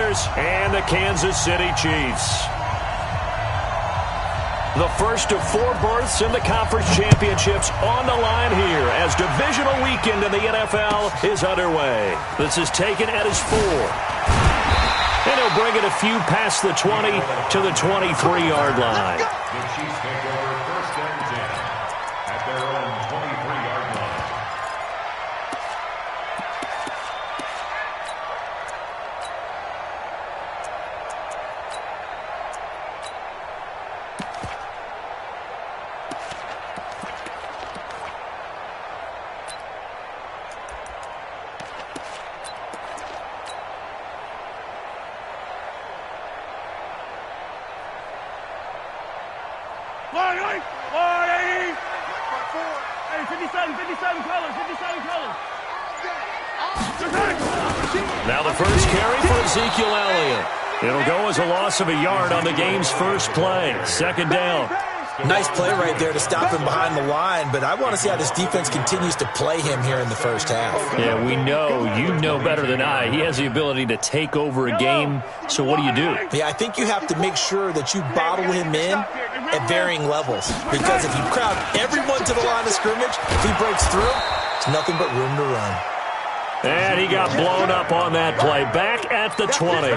Steelers and the Kansas City Chiefs. The first of 4 berths in the conference championships on the line here as divisional weekend in the NFL is underway. This is taken at his 4. And he'll bring it a few past the 20 to the 23-yard line. The Chiefs take over first and 10 at their own 23-yard line. Now the first carry for Ezekiel Elliott. It'll go as a loss of a yard on the game's first play. Second down. Nice play right there to stop him behind the line, but I want to see how this defense continues to play him here in the first half. Yeah, we know. You know better than I. He has the ability to take over a game, so what do you do? Yeah, I think you have to make sure that you bottle him in at varying levels, because if you crowd everyone to the line of scrimmage, if he breaks through, it's nothing but room to run. And he got blown up on that play. Back at the 20.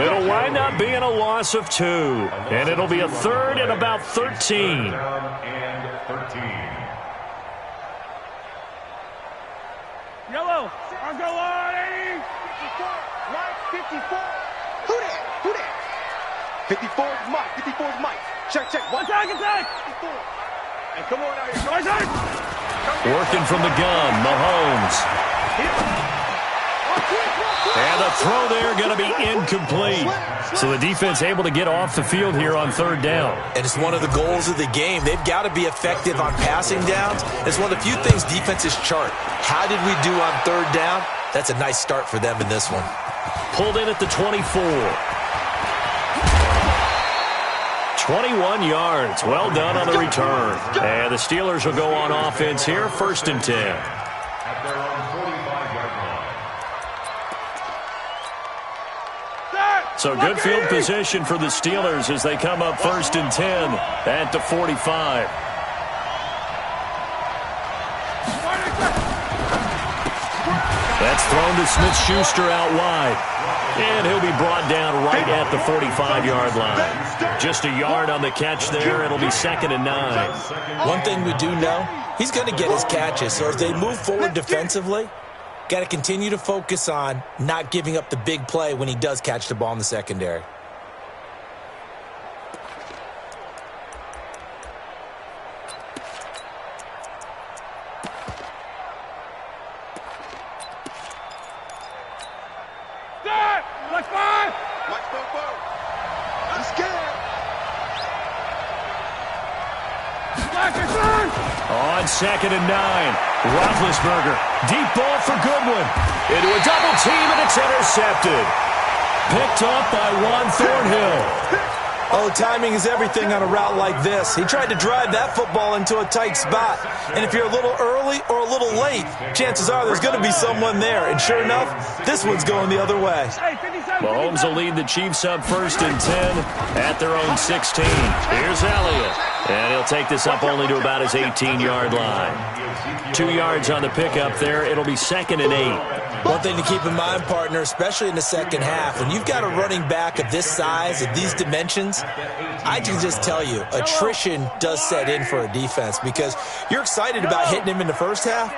It'll wind up being a loss of 2. And it'll be a third and about 13. Yellow. I'll go on, 80. 54. Who that? 54 is Mike. 54 is Mike. Check. One second, attack. 54. And come on out here. Working from the gun, Mahomes. And the throw there going to be incomplete. So the defense able to get off the field here on third down. And it's one of the goals of the game. They've got to be effective on passing downs. It's one of the few things defenses chart. How did we do on third down? That's a nice start for them in this one. Pulled in at the 24. 21 yards. Well done on the return. And the Steelers will go on offense here, first and 10. At their own 45-yard line. So good field position for the Steelers as they come up first and 10 at the 45. That's thrown to Smith-Schuster out wide. And he'll be brought down right at the 45-yard line. Just a yard on the catch there. It'll be second and 9. One thing we do know, he's going to get his catches. So as they move forward defensively, got to continue to focus on not giving up the big play when he does catch the ball in the secondary. On second and 9, Roethlisberger. Deep ball for Goodwin. Into a double team, and it's intercepted. Picked up by Juan Thornhill. Oh, timing is everything on a route like this. He tried to drive that football into a tight spot. And if you're a little early or a little late, chances are there's going to be someone there. And sure enough, this one's going the other way. Mahomes will lead the Chiefs up first and 10 at their own 16. Here's Elliott. And he'll take this up only to about his 18-yard line. 2 yards on the pickup there. It'll be second and 8. One thing to keep in mind, partner, especially in the second half, when you've got a running back of this size, of these dimensions, I can just tell you, attrition does set in for a defense because you're excited about hitting him in the first half.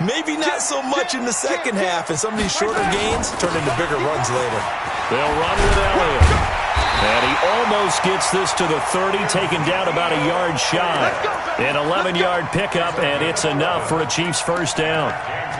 Maybe not so much in the second half, and some of these shorter gains turn into bigger runs later. They'll run with Elliott. And he almost gets this to the 30, taken down about a yard shy. An 11-yard pickup, and it's enough for a Chiefs first down.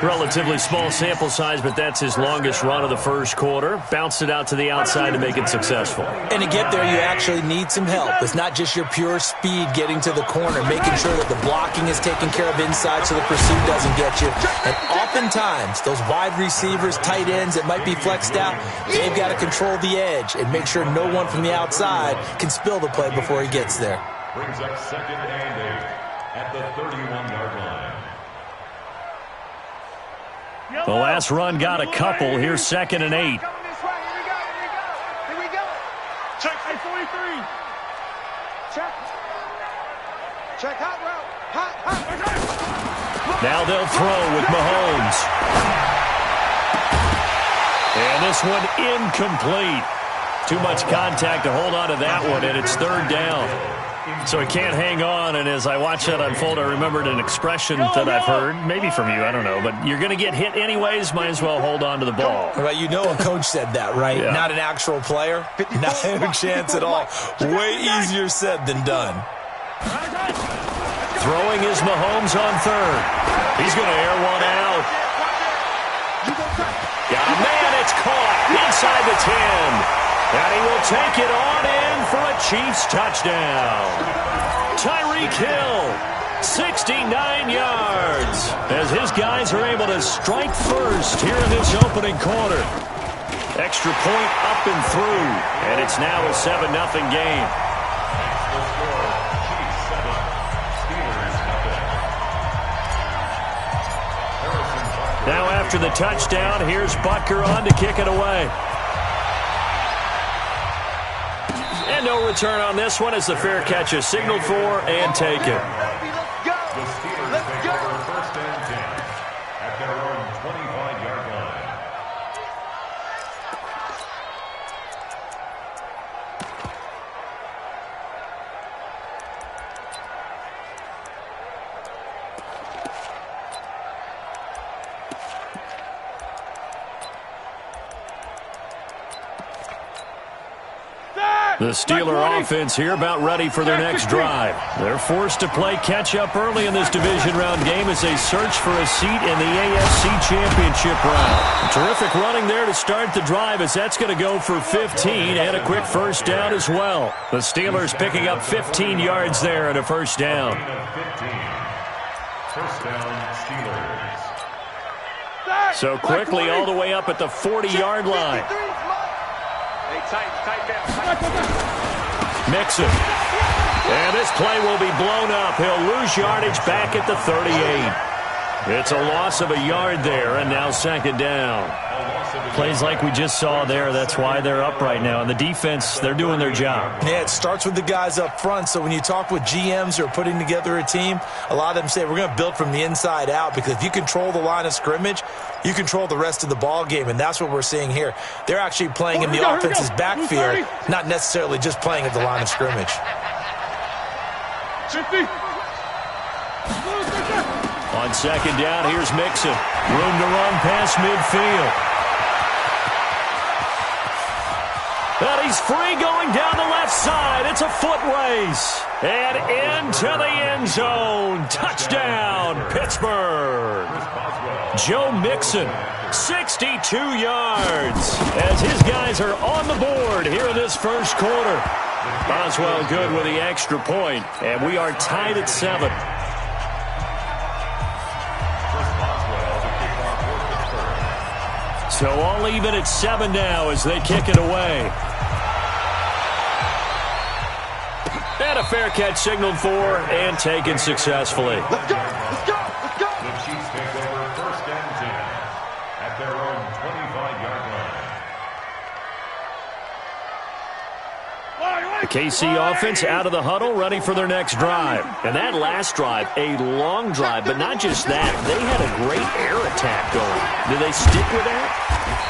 Relatively small sample size, but that's his longest run of the first quarter. Bounced it out to the outside to make it successful. And to get there, you actually need some help. It's not just your pure speed getting to the corner, making sure that the blocking is taken care of inside so the pursuit doesn't get you. And oftentimes, those wide receivers, tight ends that might be flexed out, they've got to control the edge and make sure no one from the outside can spill the play before he gets there. Brings up second and 8 at the 31-yard line. The last run got a couple. Here's second and 8. 43. Check. Check hot route. Hot. Now they'll throw with Mahomes. And this one incomplete. Too much contact to hold on to that one, and it's third down. So he can't hang on, and as I watch that unfold, I remembered an expression that I've heard, maybe from you, I don't know, but you're going to get hit anyways, might as well hold on to the ball. Well, you know a coach said that, right? Yeah. Not an actual player. Not a chance at all. Way easier said than done. Throwing is Mahomes on third. He's going to air one out. Got a man, it's caught inside the 10. And he will take it on in for a Chiefs touchdown. Tyreek Hill, 69 yards, as his guys are able to strike first here in this opening quarter. Extra point up and through, and it's now a 7-0 game. Now after the touchdown, here's Butker on to kick it away. And no return on this one as the fair catch is signaled for and taken. The Steelers take over first and 10 at their own 25-yard line. The Steeler offense here about ready for their next drive. They're forced to play catch-up early in this division round game as they search for a seat in the AFC Championship round. Terrific running there to start the drive as that's going to go for 15 and a quick first down as well. The Steelers picking up 15 yards there and a first down. First down, Steelers. So quickly all the way up at the 40-yard line. Tight down. Mixon. And this play will be blown up. He'll lose yardage back at the 38. It's a loss of a yard there, and now second down. Plays like we just saw there. That's why they're up right now. And the defense, they're doing their job. Yeah, it starts with the guys up front. So when you talk with GMs who are putting together a team, a lot of them say we're going to build from the inside out, because if you control the line of scrimmage, you control the rest of the ball game, and that's what we're seeing here. They're actually playing in the offense's backfield, not necessarily just playing at the line of scrimmage. 50. On second down, here's Mixon. Room to run past midfield. But he's free going down the left side. It's a foot race. And into the end zone. Touchdown, Pittsburgh. Joe Mixon, 62 yards, as his guys are on the board here in this first quarter. Boswell good with the extra point, and we are tied at 7. So all even at 7 now as they kick it away. And a fair catch signaled for and taken successfully. Let's go. The Chiefs take over first and 10 at their own 25-yard line. The KC offense out of the huddle, ready for their next drive. And that last drive, a long drive, but not just that. They had a great air attack going. Do they stick with that?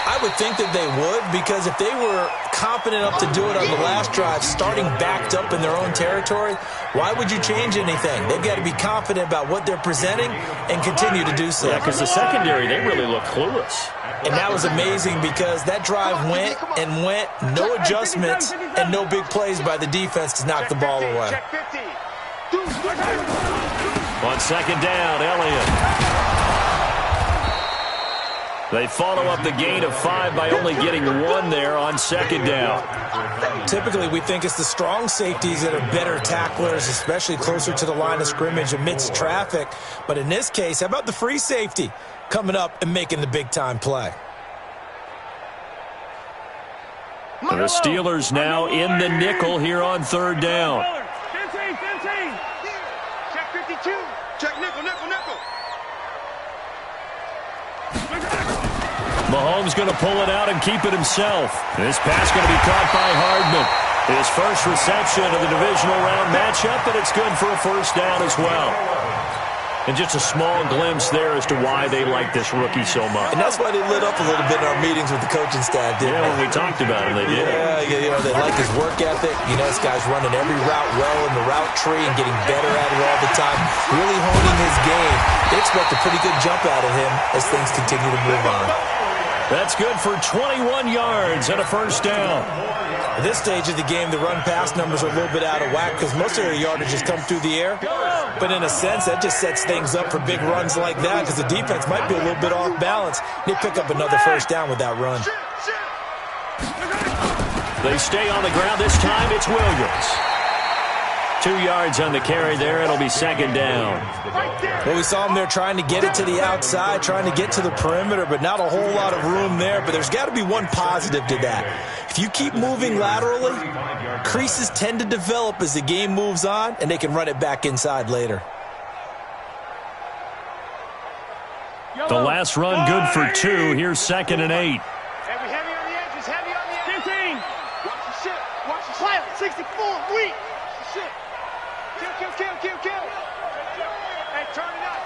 I would think that they would, because if they were competent enough to do it on the last drive, starting backed up in their own territory, why would you change anything? They've got to be confident about what they're presenting and continue to do so. Yeah, because the secondary, they really look clueless. And that was amazing, because that drive went and went, no adjustments and no big plays by the defense to knock the ball away. Check 50. On second down, Elliott. They follow up the gain of 5 by only getting 1 there on second down. Typically, we think it's the strong safeties that are better tacklers, especially closer to the line of scrimmage amidst traffic. But in this case, how about the free safety coming up and making the big-time play? The Steelers now in the nickel here on third down. 15. Check 52. Check nickel. Mahomes going to pull it out and keep it himself. This pass going to be caught by Hardman. His first reception of the divisional round matchup, and it's good for a first down as well. And just a small glimpse there as to why they like this rookie so much. And that's why they lit up a little bit in our meetings with the coaching staff, didn't they? When we talked about him, they did. Yeah, they like his work ethic. You know, this guy's running every route well in the route tree and getting better at it all the time, really honing his game. They expect a pretty good jump out of him as things continue to move on. That's good for 21 yards and a first down. At this stage of the game, the run-pass numbers are a little bit out of whack because most of their yardage has come through the air. But in a sense, that just sets things up for big runs like that because the defense might be a little bit off balance. They pick up another first down with that run. They stay on the ground. This time it's Williams. 2 yards on the carry there. It'll be second down. Well, we saw him there trying to get it to the outside, trying to get to the perimeter, but not a whole lot of room there. But there's got to be one positive to that. If you keep moving laterally, creases tend to develop as the game moves on, and they can run it back inside later. The last run good for 2. Here's 2nd and 8. Heavy on the edges, heavy on the edges. 15. Watch the shit. Watch the slide. 64. Weak. Shit. Kill. Hey, turn it up.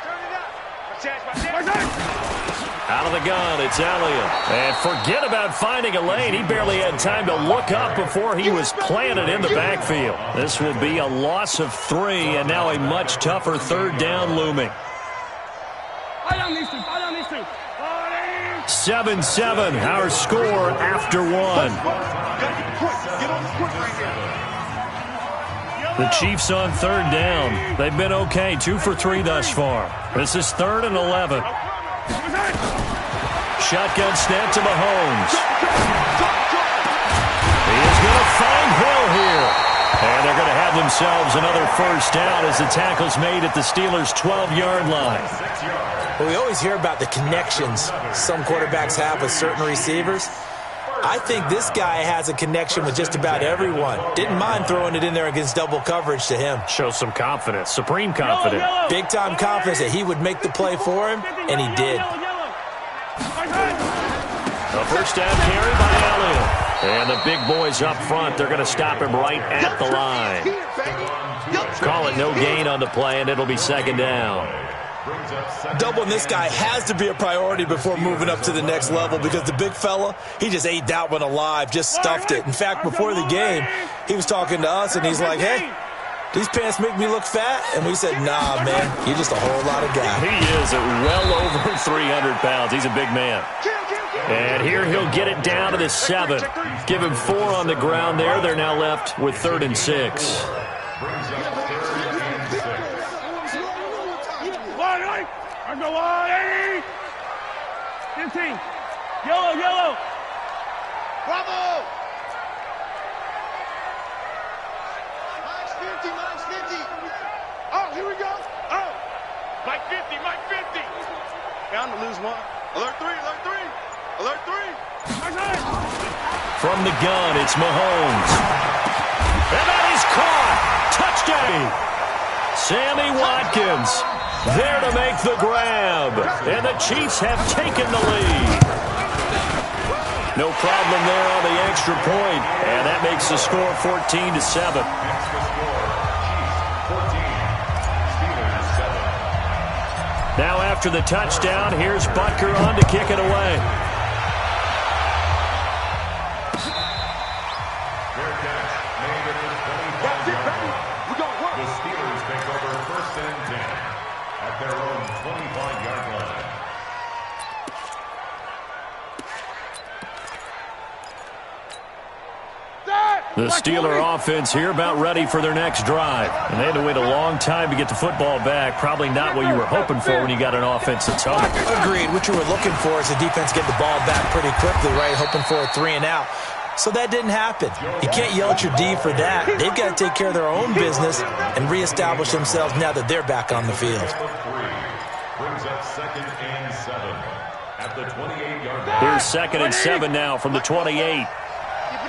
Out of the gun, it's Elliott. And forget about finding a lane. He barely had time to look up before he was planted in the backfield. This will be a loss of 3, and now a much tougher third down looming. 7-7, our score after 1. The Chiefs on third down. They've been okay, 2 for 3 thus far. This is 3rd and 11. Shotgun snap to Mahomes. He is going to find Hill here. And they're going to have themselves another first down as the tackle's made at the Steelers' 12-yard line. Well, we always hear about the connections some quarterbacks have with certain receivers. I think this guy has a connection with just about everyone. Didn't mind throwing it in there against double coverage to him. Shows some confidence, supreme confidence. Big-time confidence that he would make the play for him, and he did. A first down carry by Elliott. And the big boys up front, they're going to stop him right at the line. Call it no gain on the play, and it'll be second down. Doubling this guy has to be a priority before moving up to the next level because the big fella, he just ate that one alive, just stuffed it. In fact, before the game, he was talking to us, and he's like, hey, these pants make me look fat? And we said, nah, man, you're just a whole lot of guy. He is at well over 300 pounds. He's a big man. And here he'll get it down to the 7. Give him 4 on the ground there. They're now left with 3rd and 6. Go on, 80. 15. Yellow. Bravo. Minus 50. Oh, here we go. Oh. Mike 50. Bound to lose 1. Alert 3. From the gun, it's Mahomes. And that is caught. Touchdown. Sammy Watkins there to make the grab. And the Chiefs have taken the lead. No problem there on the extra point. And that makes the score 14-7. Now after the touchdown, here's Butker on to kick it away. The Steelers take over 1st and 10 at their own 25-yard line. The Steeler offense here about ready for their next drive. And they had to wait a long time to get the football back. Probably not what you were hoping for when you got an offense that's home. Agreed. What you were looking for is the defense get the ball back pretty quickly, right? Hoping for a 3 and out. So that didn't happen. You can't yell at your D for that. They've got to take care of their own business and reestablish themselves now that they're back on the field. Brings up 2nd and 7 at the 28-yard line. Here's 2nd and 7 now from the 28. Keep it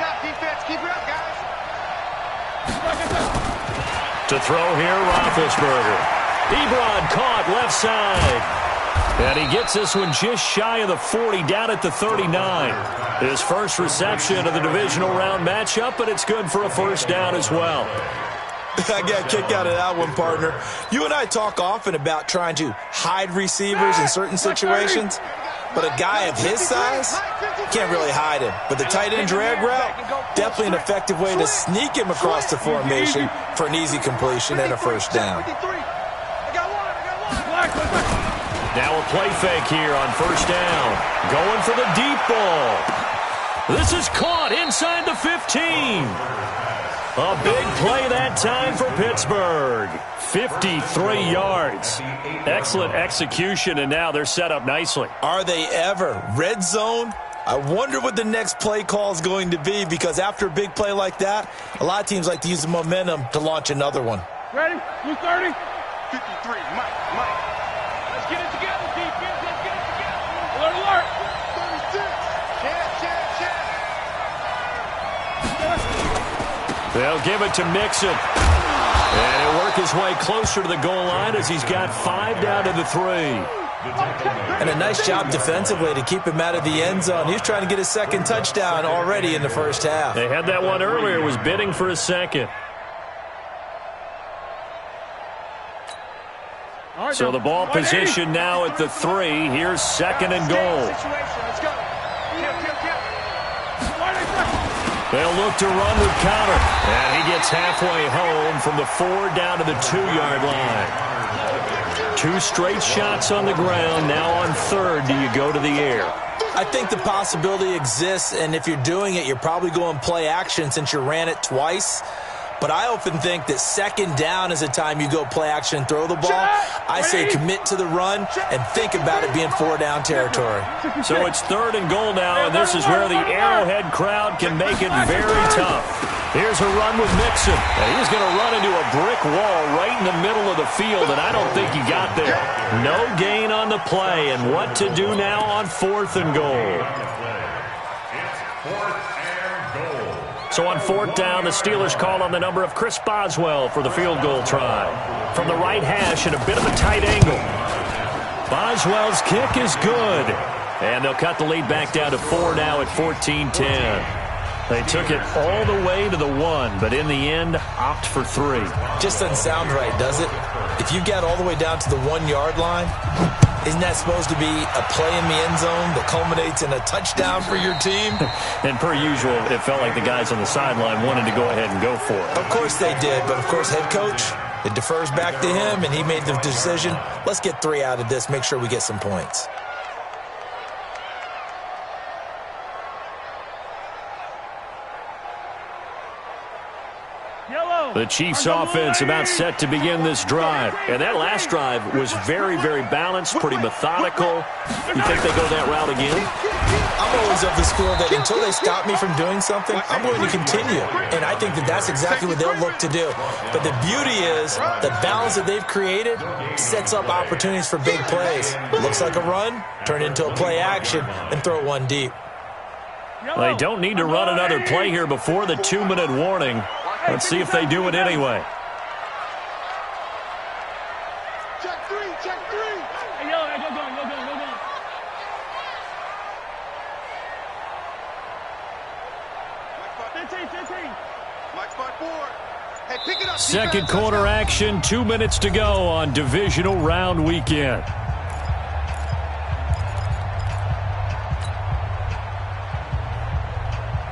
up, defense. Keep it up, guys. To throw here, Roethlisberger. Ebron caught left side. And he gets this one just shy of the 40, down at the 39. His first reception of the divisional round matchup, but it's good for a first down as well. I got a kick out of that one, partner. You and I talk often about trying to hide receivers in certain situations, but a guy of his size can't really hide him. But the tight end drag route, definitely an effective way to sneak him across the formation for an easy completion and a first down. Now a play fake here on first down. Going for the deep ball. This is caught inside the 15. A big play that time for Pittsburgh. 53 yards. Excellent execution, and now they're set up nicely. Are they ever? Red zone? I wonder what the next play call is going to be, because after a big play like that, a lot of teams like to use the momentum to launch another one. Ready? You 30? 53, Mike. Let's get it together, defense. Let's get it together. Alert. 36. Check. They'll give it to Mixon. And he'll work his way closer to the goal line as he's got 5 down to the 3. And a nice job defensively to keep him out of the end zone. He's trying to get his second touchdown already in the first half. They had that one earlier, was bidding for a second. So the ball position now at the 3. Here's second and goal. They'll look to run with Connor. And he gets halfway home from the 4 down to the 2-yard line. 2 straight shots on the ground. Now on third, do you go to the air? I think the possibility exists, and if you're doing it, you're probably going play action since you ran it twice. But I often think that second down is a time you go play action and throw the ball. I say commit to the run and think about it being 4-down territory. So it's third and goal now, and this is where the Arrowhead crowd can make it very tough. Here's a run with Mixon, and he's going to run into a brick wall right in the middle of the field, and I don't think he got there. No gain on the play, and what to do now on 4th and goal. So on 4th down, the Steelers call on the number of Chris Boswell for the field goal try. From the right hash at a bit of a tight angle. Boswell's kick is good. And they'll cut the lead back down to 4 now at 14-10. They took it all the way to the 1, but in the end, opt for 3. Just doesn't sound right, does it? If you get all the way down to the 1-yard line, isn't that supposed to be a play in the end zone that culminates in a touchdown for your team? And per usual, it felt like the guys on the sideline wanted to go ahead and go for it. Of course they did, but of course head coach, it defers back to him, and he made the decision, let's get 3 out of this, make sure we get some points. The Chiefs offense about set to begin this drive. And that last drive was very, very balanced, pretty methodical. You think they go that route again? I'm always of the school that until they stop me from doing something, I'm going to continue. And I think that that's exactly what they'll look to do. But the beauty is the balance that they've created sets up opportunities for big plays. Looks like a run, turn into a play action, and throw one deep. They don't need to run another play here before the 2-minute warning. Let's see if they do it anyway. Check 3. Hey, yo, go. 15. Mike spot forward. Hey, pick it up. Second quarter action, 2 minutes to go on divisional round weekend.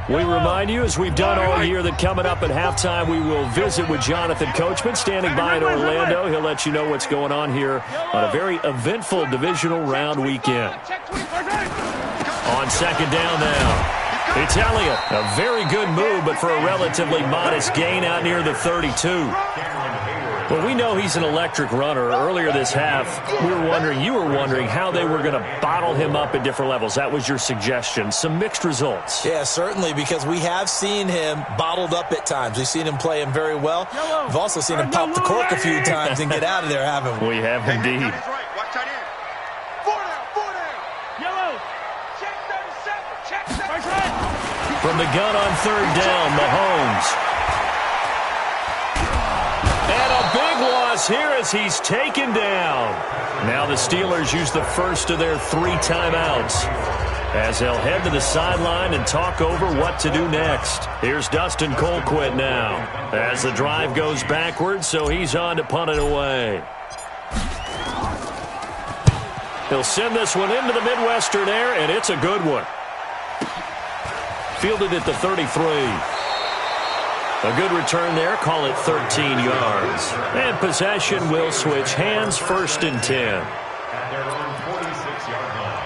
We remind you, as we've done all year, that coming up at halftime, we will visit with Jonathan Coachman, standing by in Orlando. He'll let you know what's going on here on a very eventful divisional round weekend. On second down now, it's Elliott. A very good move, but for a relatively modest gain out near the 32. Well, we know he's an electric runner. Earlier this half, you were wondering how they were going to bottle him up at different levels. That was your suggestion. Some mixed results. Yeah, certainly, because we have seen him bottled up at times. We've seen him play him very well. We've also seen him pop the cork a few times and get out of there, haven't we? We have indeed. Watch tight end. 4 down. Yellow. Check 37. From the gun on third down, Mahomes. And a big loss loss here as he's taken down. Now the Steelers use the first of their 3 timeouts as they'll head to the sideline and talk over what to do next. Here's Dustin Colquitt now as the drive goes backwards, so he's on to punt it away. He'll send this one into the Midwestern air, and it's a good one. Fielded at the 33. A good return there. Call it 13 yards. And possession will switch hands, 1st and 10. At their own 46-yard line.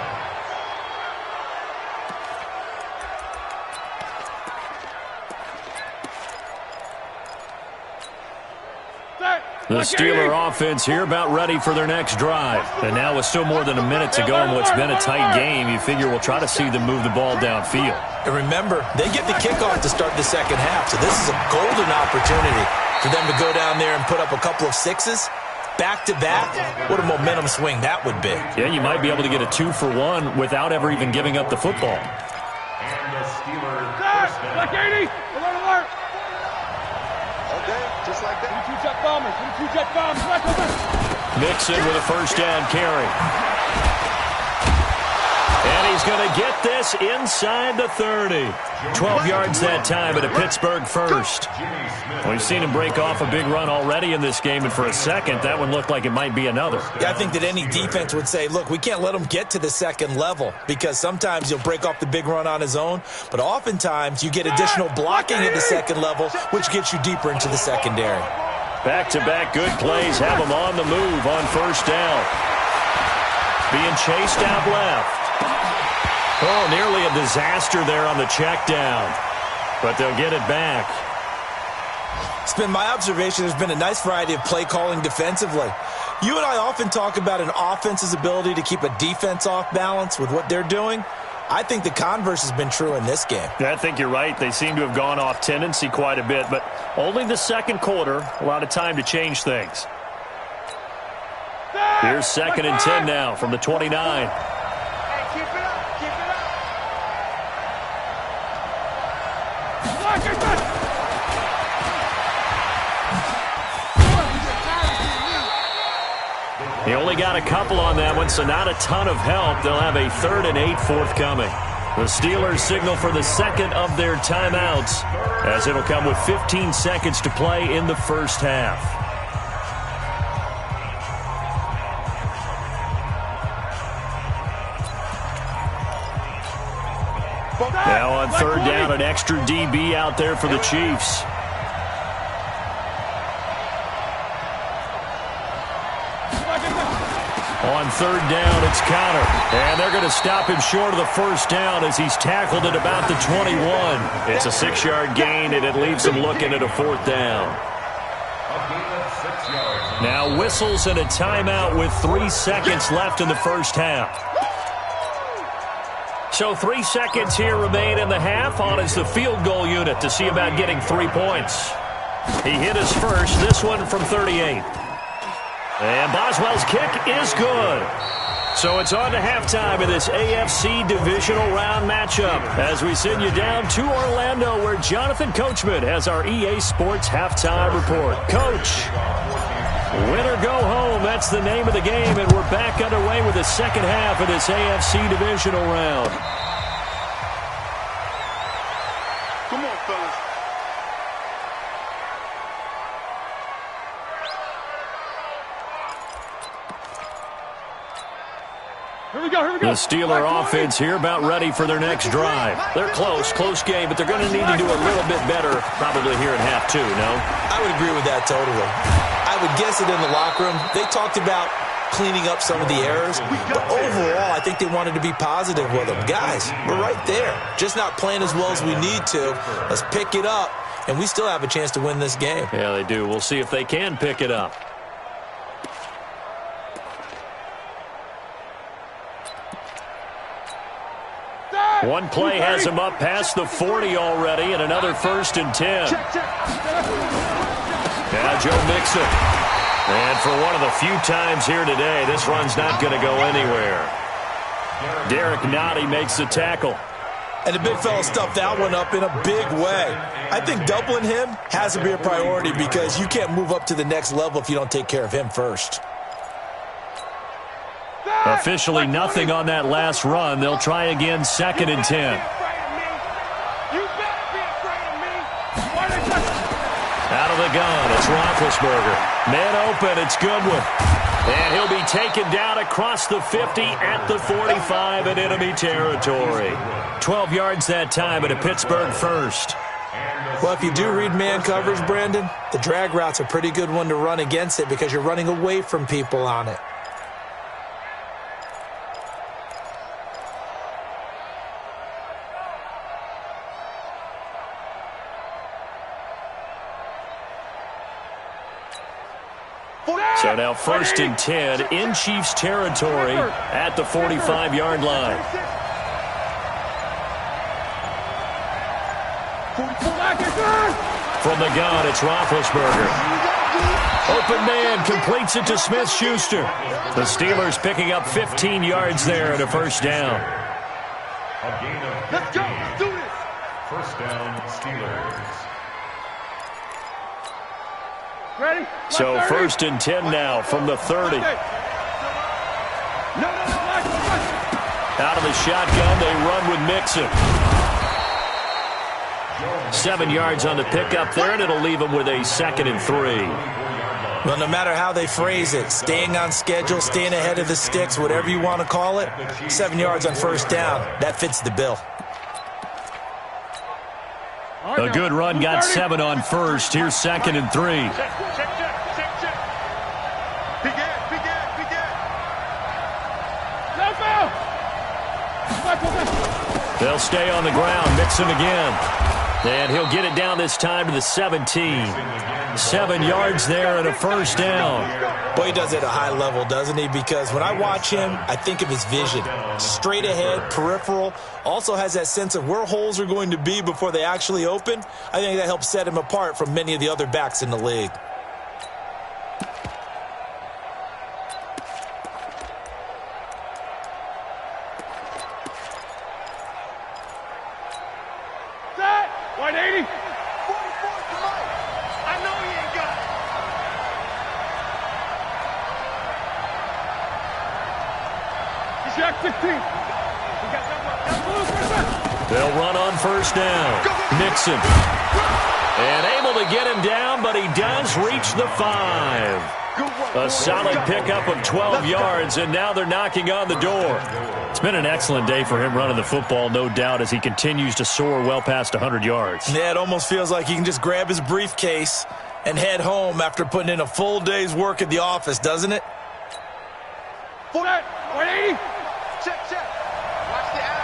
The Steeler offense here about ready for their next drive. And now with still more than a minute to go in what's been a tight game, you figure we'll try to see them move the ball downfield. And remember, they get the kickoff to start the second half, so this is a golden opportunity for them to go down there and put up a couple of 6s back-to-back. What a momentum swing that would be. Yeah, you might be able to get a 2-for-1 without ever even giving up the football. And the Steelers first down. Black 80! Alert! Okay, just like that. 22 jet bombers, 22 jet bombers. Mixon with a first down carry. And he's going to get this inside the 30. 12 yards that time at a Pittsburgh first. We've seen him break off a big run already in this game, and for a second, that one looked like it might be another. Yeah, I think that any defense would say, look, we can't let him get to the second level because sometimes he'll break off the big run on his own, but oftentimes you get additional blocking at the second level, which gets you deeper into the secondary. Back-to-back good plays have him on the move on first down. Being chased out left. Oh, nearly a disaster there on the check down, but they'll get it back. It's been my observation there's been a nice variety of play calling defensively. You and I often talk about an offense's ability to keep a defense off balance with what they're doing. I think the converse has been true in this game. Yeah, I think you're right. They seem to have gone off tendency quite a bit, but only the second quarter, a lot of time to change things. Here's 2nd and 10 now from the 29. He only got a couple on that one, so not a ton of help. They'll have a 3rd and 8 forthcoming. The Steelers signal for the second of their timeouts, as it'll come with 15 seconds to play in the first half. Now on 3rd down, an extra DB out there for the Chiefs. On 3rd down, it's Connor. And they're going to stop him short of the first down as he's tackled at about the 21. It's a 6-yard gain, and it leaves him looking at a 4th down. Now whistles and a timeout with 3 seconds left in the first half. So 3 seconds here remain in the half. On is the field goal unit to see about getting 3 points. He hit his first, this one from 38. And Boswell's kick is good. So it's on to halftime in this AFC divisional round matchup as we send you down to Orlando where Jonathan Coachman has our EA Sports halftime report. Coach, win or go home, that's the name of the game, and we're back underway with the second half of this AFC divisional round. Come on, fellas. Here we go. The Steeler offense here about ready for their next drive. They're close game, but they're going to need to do a little bit better probably here in half 2, no? I would agree with that totally. I would guess it in the locker room. They talked about cleaning up some of the errors, but overall, I think they wanted to be positive with them. Guys, we're right there. Just not playing as well as we need to. Let's pick it up, and we still have a chance to win this game. Yeah, they do. We'll see if they can pick it up. One play has him up past the 40 already, and another 1st and 10. Now Joe Mixon. And for one of the few times here today, this run's not going to go anywhere. Derek Nottie makes the tackle. And the big fella stuffed that one up in a big way. I think doubling him has to be a priority because you can't move up to the next level if you don't take care of him first. Officially nothing on that last run. They'll try again, 2nd and 10. Out of the gun, it's Roethlisberger. Man open, it's Goodwin. And he'll be taken down across the 50 at the 45 in enemy territory. 12 yards that time at a Pittsburgh first. Well, if you do read man coverage, Brandon, the drag route's a pretty good one to run against it because you're running away from people on it. So now 1st and 10 in Chiefs territory at the 45-yard line. From the gun, it's Roethlisberger. Open man completes it to Smith-Schuster. The Steelers picking up 15 yards there and a first down. Let's go. Let's do this. First down, Steelers. Ready? So 1st and 10 now from the 30. Out of the shotgun, they run with Mixon. 7 yards on the pickup there, and it'll leave them with a 2nd and 3. Well, no matter how they phrase it, staying on schedule, staying ahead of the sticks, whatever you want to call it, 7 yards on first down, that fits the bill. A good run got 7 on first. Here's 2nd and 3. They'll stay on the ground. Mixon again. And he'll get it down this time to the 17. 7 yards there and a first down. Boy, he does it at a high level, doesn't he? Because when I watch him, I think of his vision. Straight ahead, peripheral. Also has that sense of where holes are going to be before they actually open. I think that helps set him apart from many of the other backs in the league. They'll run on first down. Mixon. And able to get him down, but he does reach the 5. A solid pickup of 12 yards, and now they're knocking on the door. It's been an excellent day for him running the football, no doubt, as he continues to soar well past 100 yards. Yeah, it almost feels like he can just grab his briefcase and head home after putting in a full day's work at the office, doesn't it? 180. Check. Watch the out.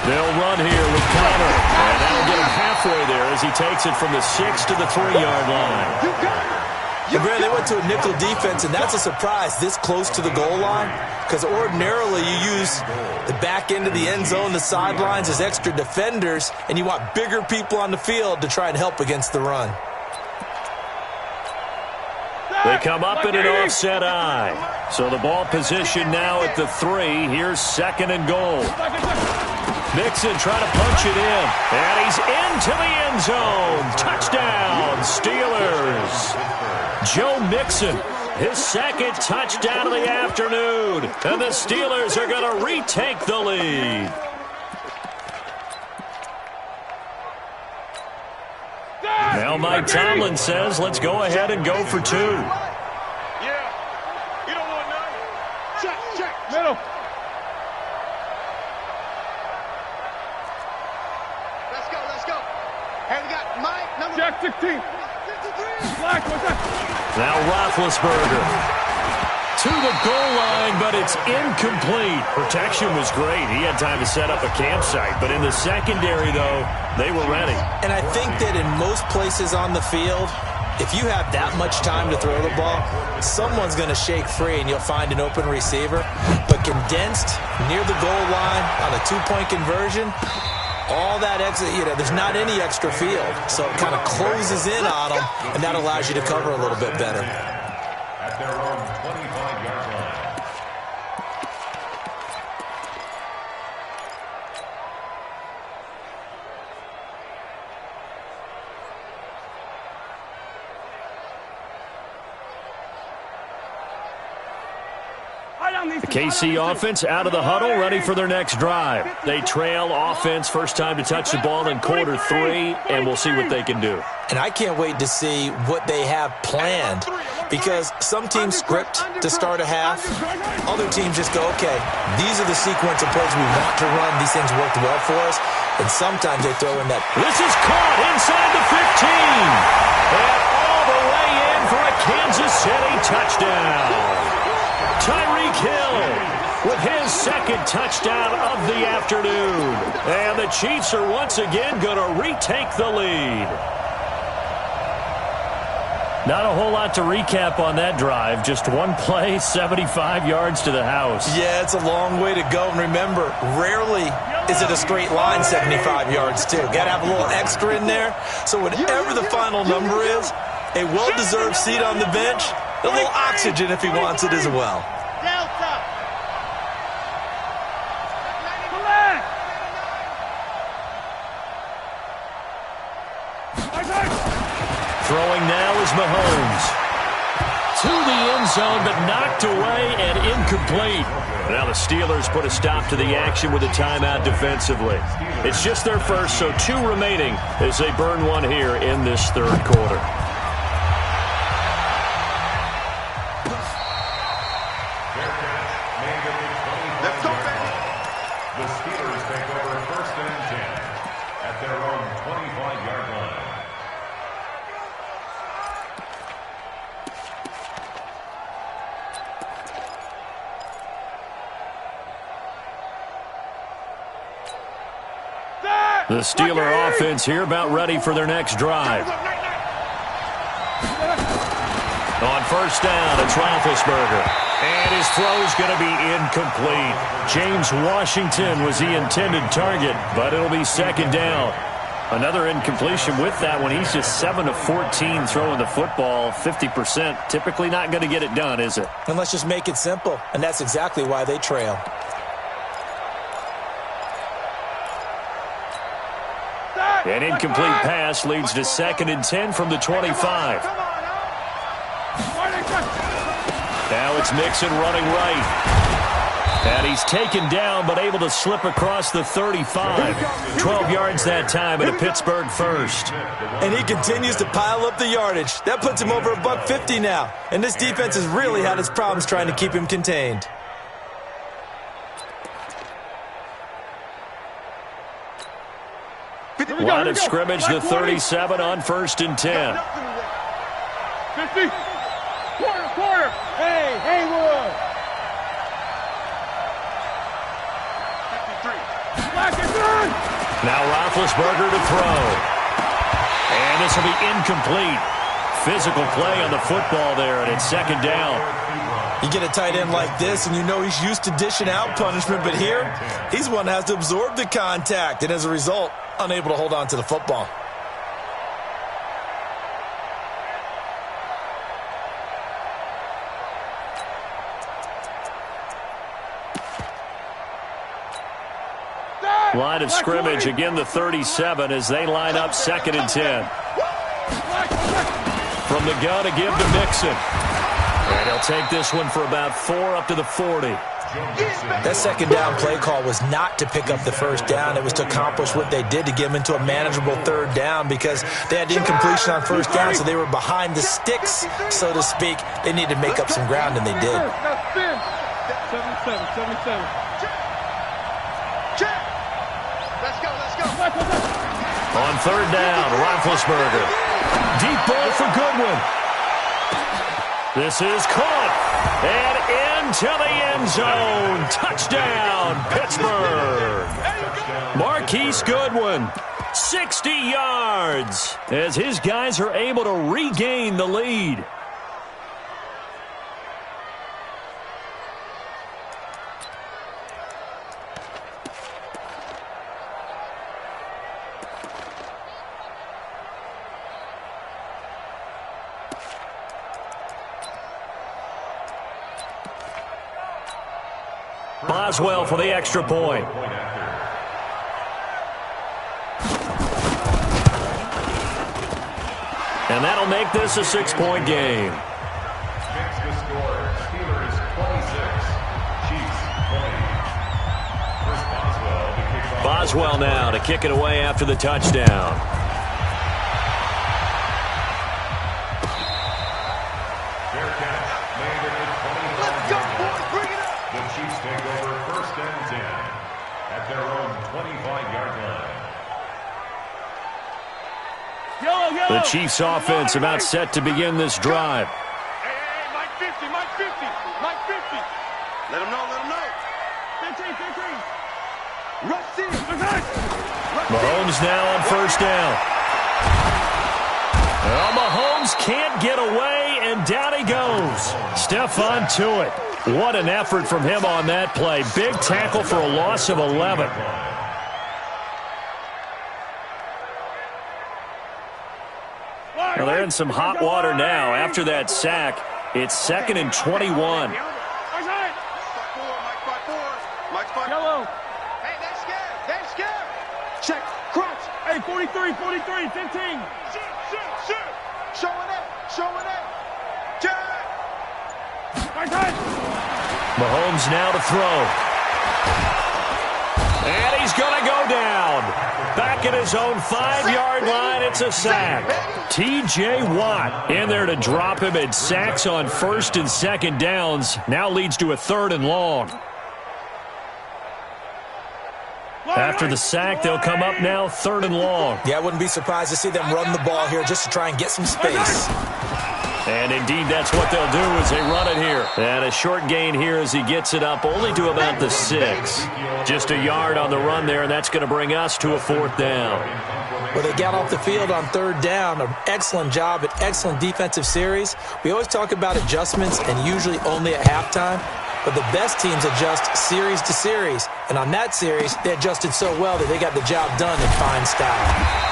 They'll run here with Connor, and that'll get him halfway there as he takes it from the 6 to the 3-yard line. And Brad, they went to a nickel defense, and that's a surprise this close to the goal line, because ordinarily you use the back end of the end zone, the sidelines as extra defenders, and you want bigger people on the field to try and help against the run. They come up in an offset eye. So the ball position now at the 3. Here's 2nd and goal. Mixon trying to punch it in. And he's into the end zone. Touchdown, Steelers. Joe Mixon, his 2nd touchdown of the afternoon. And the Steelers are going to retake the lead. Now Mike Tomlin says, let's go ahead and go for 2. Yeah. You don't want none. Check. Middle. Let's go. Hey, we got Mike, number... Check 16. 53. Black, what's that? Now Roethlisberger to the goal line, but it's incomplete. Protection was great. He had time to set up a campsite, but in the secondary, though, they were ready. And I think that in most places on the field, if you have that much time to throw the ball, someone's going to shake free and you'll find an open receiver. But condensed near the goal line on a 2-point conversion, all that exit, there's not any extra field. So it kind of closes in on them, and that allows you to cover a little bit better. At their own 25-yard line. The KC offense out of the huddle, ready for their next drive. They trail offense, first time to touch the ball in quarter 3, and we'll see what they can do. And I can't wait to see what they have planned, because some teams script to start a half. Other teams just go, okay, these are the sequence of plays we want to run. These things worked well for us. And sometimes they throw in that. This is caught inside the 15. And all the way in for a Kansas City touchdown. Tyreek Hill with his second touchdown of the afternoon. And the Chiefs are once again going to retake the lead. Not a whole lot to recap on that drive. Just one play, 75 yards to the house. Yeah, it's a long way to go. And remember, rarely is it a straight line 75 yards, too. Got to have a little extra in there. So whatever the final number is, a well-deserved seat on the bench, a little oxygen if he wants it as well. Throwing now is Mahomes. To the end zone, but knocked away and incomplete. Now the Steelers put a stop to the action with a timeout defensively. It's just their first, so 2 remaining as they burn one here in this third quarter. Let's go, baby. The Steelers take over first and 10 at their own 25-yard line. The Steeler offense here about ready for their next drive. On first down, it's Roethlisberger. And his throw is going to be incomplete. James Washington was the intended target, but it'll be second down. Another incompletion with that one. He's just 7 of 14 throwing the football, 50%. Typically not going to get it done, is it? And let's just make it simple, and that's exactly why they trail. An incomplete pass leads to 2nd and 10 from the 25. Now it's Mixon running right. And he's taken down but able to slip across the 35. 12 yards that time and a Pittsburgh first. And he continues to pile up the yardage. That puts him over $150 now. And this defense has really had its problems trying to keep him contained. Line of scrimmage, the 37 on 1st and 10. 50. Quarter. Hey, Haywood. 53. Now Roethlisberger to throw. And this will be incomplete. Physical play on the football there, and it's second down. You get a tight end like this, and you know he's used to dishing out punishment, but here, he's one that has to absorb the contact, and as a result, unable to hold on to the football. Line of scrimmage, again the 37 as they line up 2nd and 10. From the gun to give to Mixon. And he'll take this one for about 4 up to the 40. That second down play call was not to pick up the first down. It was to accomplish what they did to get them into a manageable third down because they had incompletion on first down, so they were behind the sticks, so to speak. They needed to make up some ground, and they did. 77. On third down, Roethlisberger. Deep ball for Goodwin. This is caught. And into the end zone. Touchdown, Pittsburgh. Marquise Goodwin, 60 yards, as his guys are able to regain the lead. Boswell for the extra point. And that'll make this a 6-point game. Next to score, Steelers 26, does well now to kick it away after the touchdown. Fair catch. Made at the 25. Let's go, boys. Bring it up. The Chiefs take over 1st and 10 at their own 25-yard line. The Chiefs offense about set to begin this drive. Hey, Mike 50, Mike 50, Mike 50. Let him know, let him know. 15. Rush in. Mahomes now on 1st down. Well, Mahomes can't get away, and down he goes. Stephon Tuitt. What an effort from him on that play. Big tackle for a loss of 11. Well, they're in some hot water now. After that sack, it's 2nd and 21. Yellow. Hey, they're scared. They're scared. Check. Crunch. Hey, 43, 15. Shoot. Showing it. Check. Mahomes now to throw. And he's going to go down. Back at his own 5-yard line, it's a sack. T.J. Watt in there to drop him, and sacks on 1st and 2nd downs. Now leads to a 3rd and long. After the sack, they'll come up now 3rd and long. Yeah, I wouldn't be surprised to see them run the ball here just to try and get some space. And indeed, that's what they'll do as they run it here. And a short gain here as he gets it up only to about the 6. Just a yard on the run there, and that's going to bring us to a 4th down. Well, they got off the field on 3rd down. An excellent job, an excellent defensive series. We always talk about adjustments, and usually only at halftime. But the best teams adjust series to series. And on that series, they adjusted so well that they got the job done in fine style.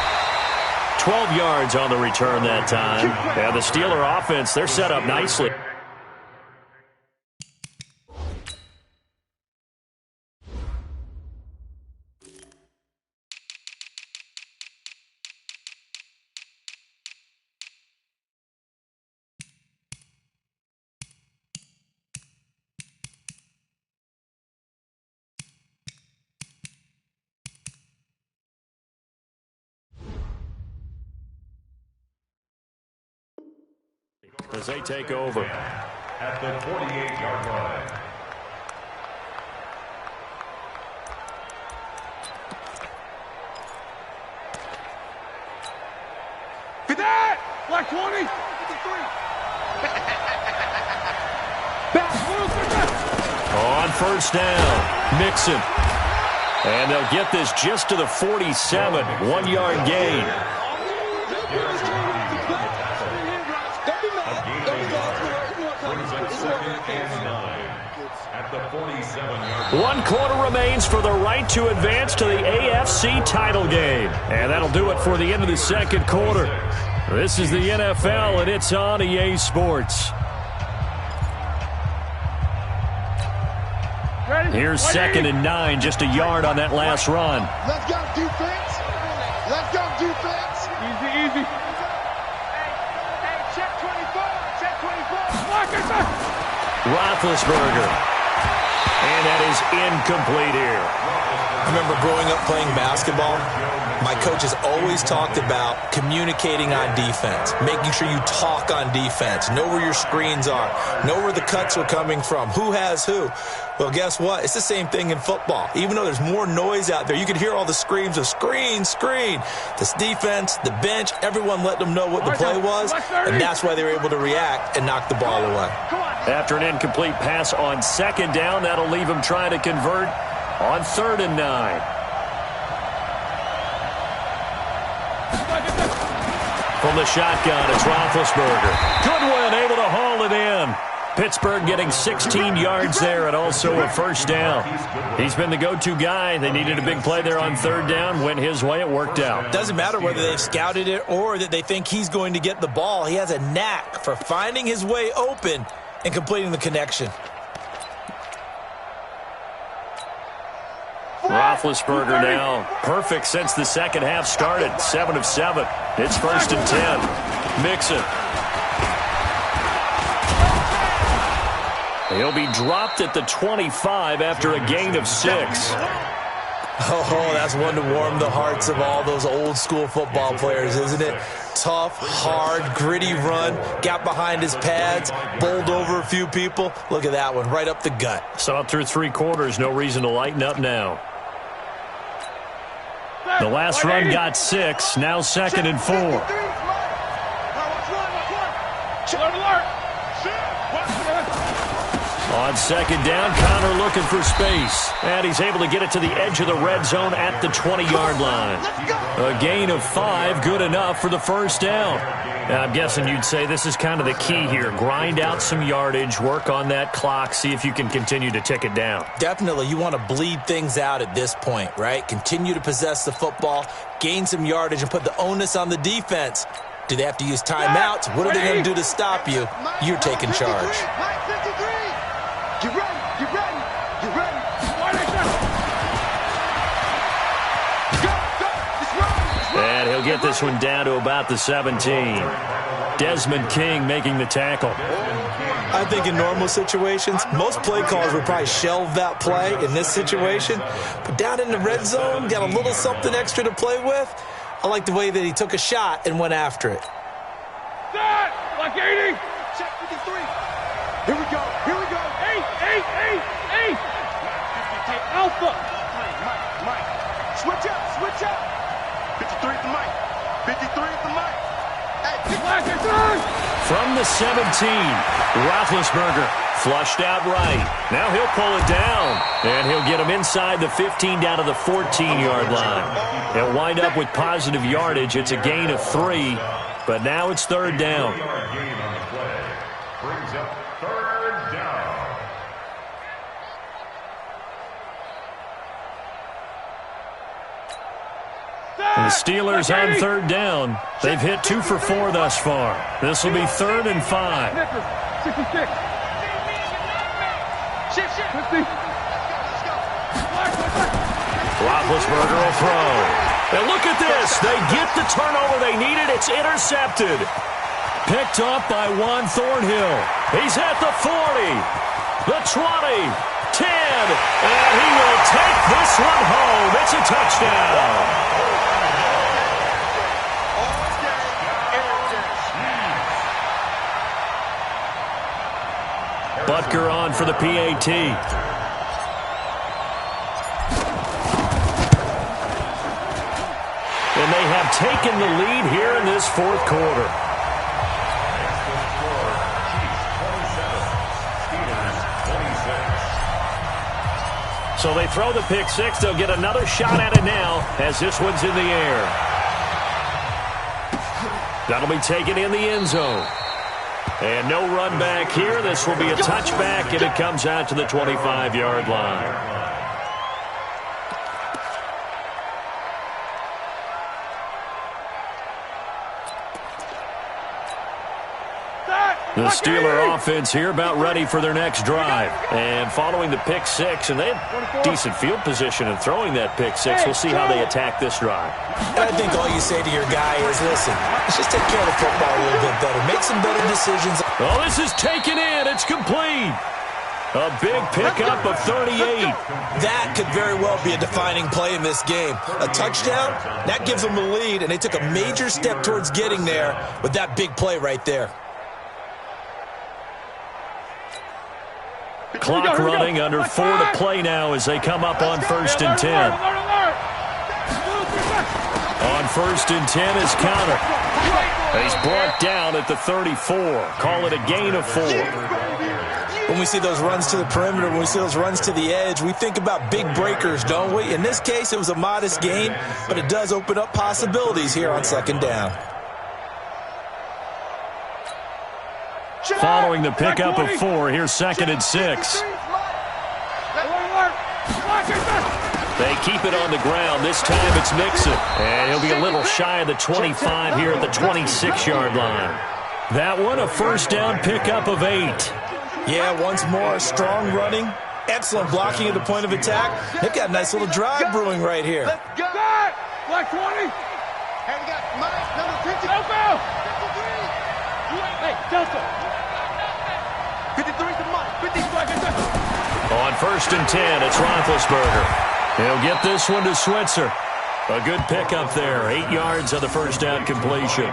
12 yards on the return that time. And the Steeler offense, they're set up nicely. As they take over. At the 48-yard line. Get that! Black 20! 53! On 1st down, Mixon. And they'll get this just to the 47, 1-yard gain. One quarter remains for the right to advance to the AFC title game. And that'll do it for the end of the 2nd quarter. This is the NFL, and it's on EA Sports. Here's 2nd and 9, just a yard on that last run. Let's go, defense. Let's go, defense. Easy. Hey, check 24. Check 24. Roethlisberger. And that is incomplete here. I remember growing up playing basketball. My coaches always talked about communicating on defense, making sure you talk on defense, know where your screens are, know where the cuts are coming from, who has who. Well, guess what? It's the same thing in football. Even though there's more noise out there, you can hear all the screams of screen. This defense, the bench, everyone let them know what the play was, and that's why they were able to react and knock the ball away. After an incomplete pass on 2nd down, that'll leave him trying to convert on 3rd and 9. From the shotgun, it's Roethlisberger. Goodwin able to haul it in. Pittsburgh getting 16 yards there and also a 1st down. He's been the go-to guy. They needed a big play there on 3rd down. Went his way. It worked out. Doesn't matter whether they've scouted it or that they think he's going to get the ball. He has a knack for finding his way open and completing the connection. Roethlisberger now perfect since the 2nd half started. 7 of 7. It's 1st and 10. Mixon. He'll be dropped at the 25 after a gain of 6. Oh, that's one to warm the hearts of all those old-school football players, isn't it? Tough, hard, gritty run, got behind his pads, bowled over a few people. Look at that one, right up the gut. Saw it through 3 quarters, no reason to lighten up now. The last run got 6, now 2nd and 4. On 2nd down, Connor looking for space. And he's able to get it to the edge of the red zone at the 20-yard line. A gain of 5, good enough for the first down. Now, I'm guessing you'd say this is kind of the key here. Grind out some yardage, work on that clock, see if you can continue to tick it down. Definitely, you want to bleed things out at this point, right? Continue to possess the football, gain some yardage, and put the onus on the defense. Do they have to use timeouts? What are they going to do to stop you? You're taking charge. Get ready, get ready, get ready. And he'll get this one down to about the 17. Desmond King making the tackle. I think in normal situations, most play callers would probably shelve that play in this situation. But down in the red zone, got a little something extra to play with. I like the way that he took a shot and went after it. Like 80. Check 53. Here we go, here we go. 8. Alpha. Mike. Switch up. 53 at the mic. 53 at the mic. Hey, from the 17, Roethlisberger flushed out right. Now he'll pull it down, and he'll get him inside the 15 down to the 14-yard line. He'll wind up with positive yardage. It's a gain of 3, but now it's 3rd down. Gain on the play brings up 3rd down. The Steelers on 3rd down. They've hit 2 for 4 thus far. This will be 3rd and 5. 66. Shift. Roethlisberger will throw. And look at this. They get the turnover they needed. It's intercepted. Picked up by Juan Thornhill. He's at the 40, the 20, 10, and he will take this one home. It's a touchdown. Butker on for the PAT. And they have taken the lead here in this 4th quarter. So they throw the pick 6. They'll get another shot at it now as this one's in the air. That'll be taken in the end zone. And no run back here. This will be a touchback, and it comes out to the 25-yard line. The Steeler offense here about ready for their next drive. And following the pick 6, and they have decent field position in throwing that pick 6. We'll see how they attack this drive. And I think all you say to your guy is, listen, let's just take care of the football a little bit better. Make some better decisions. Oh, this is taken in. It's complete. A big pickup of 38. That could very well be a defining play in this game. A touchdown, that gives them the lead, and they took a major step towards getting there with that big play right there. Clock running, under 4 to play now as they come up on 1st and 10. On 1st and 10 is Connor. He's brought down at the 34. Call it a gain of 4. When we see those runs to the perimeter, when we see those runs to the edge, we think about big breakers, don't we? In this case, it was a modest gain, but it does open up possibilities here on 2nd down. Following the pickup of 4, here's 2nd and 6. They keep it on the ground. This time it's Mixon. And he'll be a little shy of the 25 here at the 26-yard line. That one, a 1st down pickup of 8. Yeah, once more, strong running, excellent blocking at the point of attack. They've got a nice little drive brewing right here. Let's go! Black 20. Hey, we got Mike, number 50. Go! 53. Hey, Delta. 53 to Mike. 55. On 1st and 10, it's Roethlisberger. He'll get this one to Switzer. A good pickup there. 8 yards on the first down completion.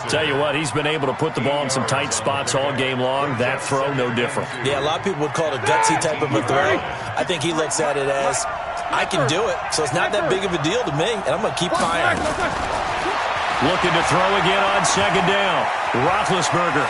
Tell you what, he's been able to put the ball in some tight spots all game long. That throw, no different. Yeah, a lot of people would call it a gutsy type of a throw. I think he looks at it as, I can do it, so it's not that big of a deal to me, and I'm going to keep firing. Looking to throw again on second down. Roethlisberger.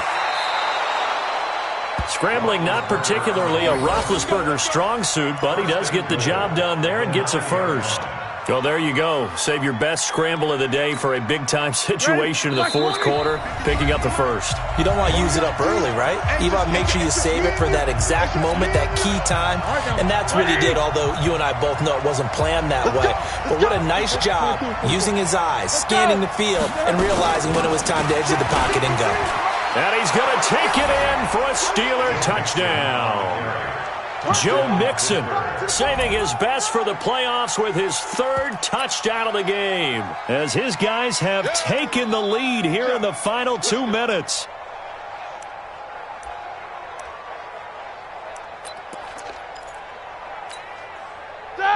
Scrambling, not particularly a Roethlisberger strong suit, but he does get the job done there and gets a first. Well, there you go. Save your best scramble of the day for a big-time situation in the fourth quarter, picking up the first. You don't want to use it up early, right? You want to make sure you save it for that exact moment, that key time, and that's what he did, although you and I both know it wasn't planned that way. But what a nice job using his eyes, scanning the field, and realizing when it was time to exit the pocket and go. And he's going to take it in for a Steeler touchdown. Joe Mixon saving his best for the playoffs with his third touchdown of the game, as his guys have taken the lead here in the final 2 minutes.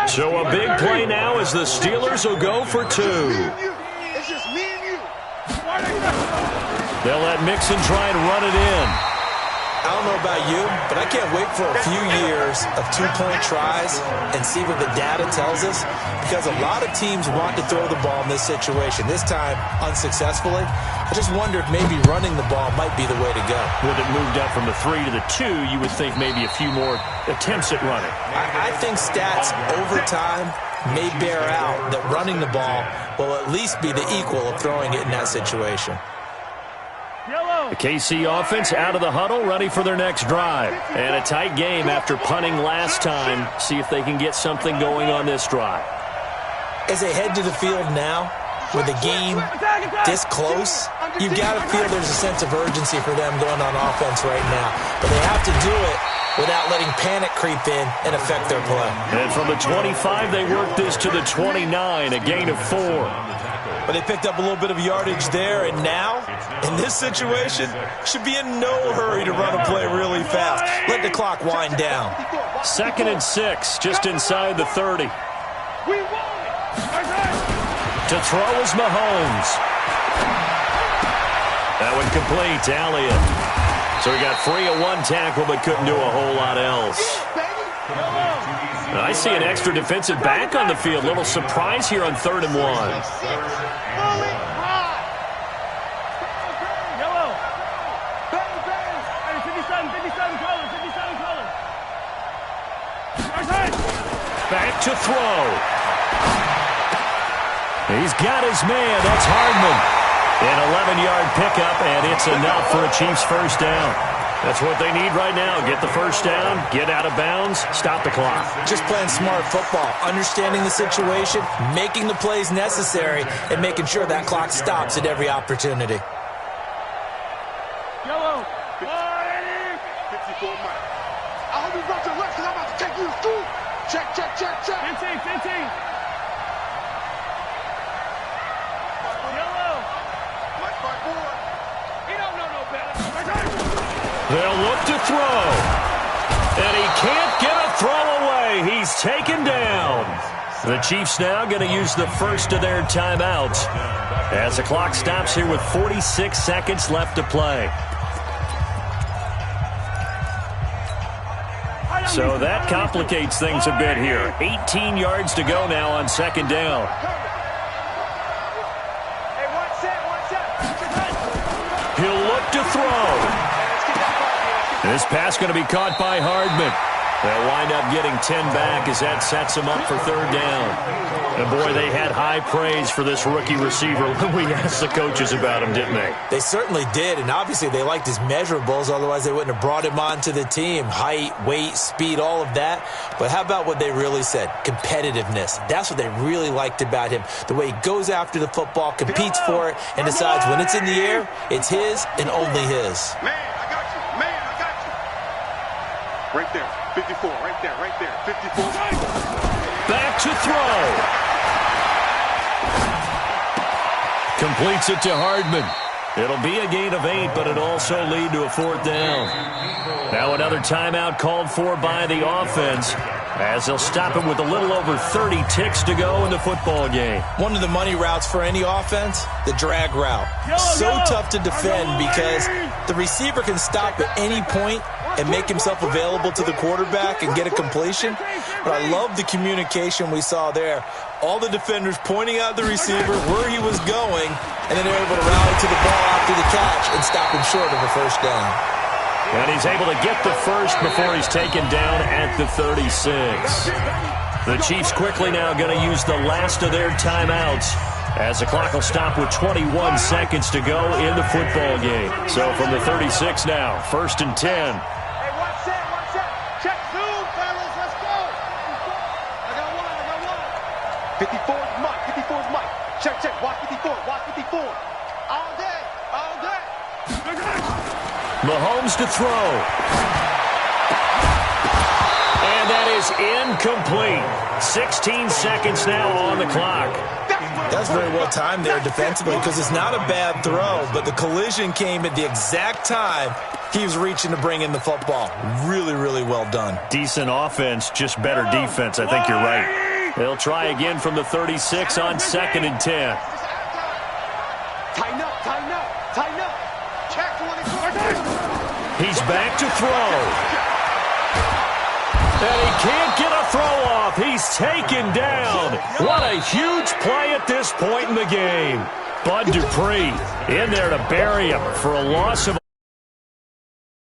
So a big play now as the Steelers will go for 2. It's just me and you. They'll let Mixon try and run it in. I don't know about you, but I can't wait for a few years of 2-point tries and see what the data tells us, because a lot of teams want to throw the ball in this situation. This time, unsuccessfully. I just wonder if maybe running the ball might be the way to go. With it moved up from the 3 to the 2, you would think maybe a few more attempts at running. I think stats over time may bear out that running the ball will at least be the equal of throwing it in that situation. The KC offense out of the huddle, ready for their next drive. And a tight game after punting last time. See if they can get something going on this drive. As they head to the field now, with the game this close, you've got to feel there's a sense of urgency for them going on offense right now. But they have to do it without letting panic creep in and affect their play. And from the 25, they work this to the 29, a gain of 4. But they picked up a little bit of yardage there, and now, in this situation, should be in no hurry to run a play really fast. Let the clock wind down. 2nd and 6, just inside the 30. To throw is Mahomes. That one complete to Elliott. So he got free of 1 tackle, but couldn't do a whole lot else. I see an extra defensive back on the field. Little surprise here on 3rd and 1. Back to throw. He's got his man. That's Hardman. An 11-yard pickup, and it's enough for a Chiefs first down. That's what they need right now. Get the first down, get out of bounds, stop the clock. Just playing smart football, understanding the situation, making the plays necessary, and making sure that clock stops at every opportunity. Yellow. 54 Mike. I hope you brought your left because I'm about to take you to school. Check. 15. Yellow. Mike 5-4. He don't know no better. They'll look to throw. And he can't get a throw away. He's taken down. The Chiefs now going to use the first of their timeouts as the clock stops here with 46 seconds left to play. So that complicates things a bit here. 18 yards to go now on 2nd down. He'll look to throw. This pass going to be caught by Hardman. They'll wind up getting 10 back as that sets them up for 3rd down. And boy, they had high praise for this rookie receiver when we asked the coaches about him, didn't they? They certainly did, and obviously they liked his measurables, otherwise they wouldn't have brought him onto the team. Height, weight, speed, all of that. But how about what they really said? Competitiveness. That's what they really liked about him. The way he goes after the football, competes for it, and decides when it's in the air, it's his and only his. Man, I got you. Right there. 54, right there, 54. Back to throw. Completes it to Hardman. It'll be a gain of 8, but it'll also lead to a 4th down. Now another timeout called for by the offense as they'll stop him with a little over 30 ticks to go in the football game. One of the money routes for any offense, the drag route. So tough to defend because the receiver can stop at any point and make himself available to the quarterback and get a completion. But I love the communication we saw there. All the defenders pointing out the receiver where he was going, and then they're able to rally to the ball after the catch and stop him short of a first down. And he's able to get the first before he's taken down at the 36. The Chiefs quickly now going to use the last of their timeouts as the clock will stop with 21 seconds to go in the football game. So from the 36 now, 1st and 10. Hey, watch that. Check zoom, fellas. Let's go. I got one. 54 is Mike. Check. Watch 54. All day. Mahomes to throw. And that is incomplete. 16 seconds now on the clock. That's very well timed there defensively because it's not a bad throw, but the collision came at the exact time he was reaching to bring in the football. Really, really well done. Decent offense, just better defense. I think you're right. They'll try again from the 36 on 2nd and 10. Tighten up. Check 24. He's back to throw. And he can't get a throw off. He's taken down. What a huge play at this point in the game. Bud Dupree in there to bury him for a loss of